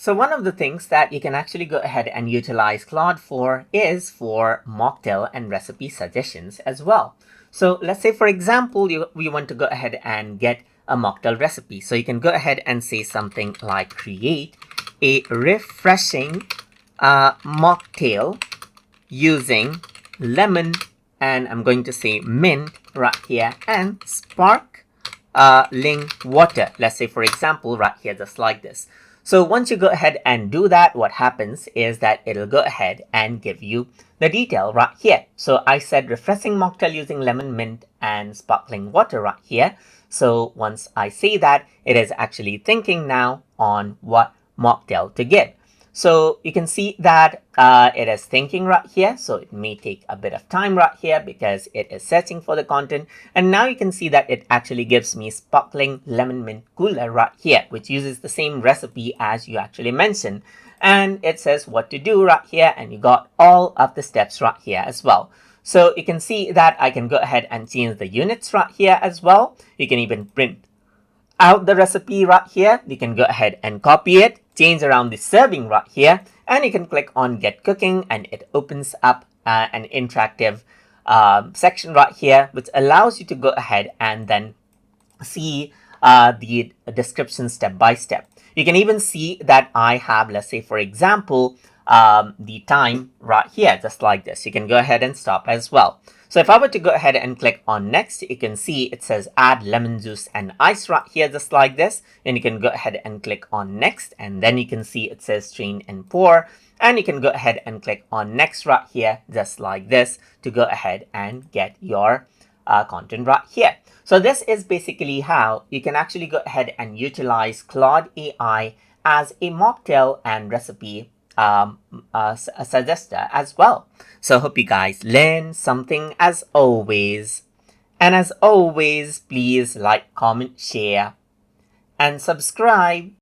So one of the things that you can actually go ahead and utilize Claude for is for mocktail and recipe suggestions as well. So let's say, for example, we want to go ahead and get a mocktail recipe. So you can go ahead and say something like create a refreshing mocktail using lemon, and I'm going to say mint right here, and sparkling water. Let's say, for example, right here, just like this. So once you go ahead and do that, what happens is that it'll go ahead and give you the detail right here. So I said refreshing mocktail using lemon, mint, and sparkling water right here. So once I say that, it is actually thinking now on what mocktail to give. So you can see that it is thinking right here. So it may take a bit of time right here because it is searching for the content. And now you can see that it actually gives me sparkling lemon mint cooler right here, which uses the same recipe as you actually mentioned. And it says what to do right here. And you got all of the steps right here as well. So you can see that I can go ahead and change the units right here as well. You can even print out the recipe right here. You can go ahead and copy it, change around the serving right here, and you can click on get cooking, and it opens up an interactive section right here, which allows you to go ahead and then see the description step by step. You can even see that I have, let's say, for example, the time right here, just like this. You can go ahead and stop as well. So if I were to go ahead and click on next, you can see it says add lemon juice and ice right here, just like this. And you can go ahead and click on next, and then you can see it says strain and pour. And you can go ahead and click on next right here, just like this, to go ahead and get your content right here. So this is basically how you can actually go ahead and utilize Claude AI as a mocktail and recipe a suggester as well. So hope you guys learn something as always. And as always, please like, comment, share, and subscribe.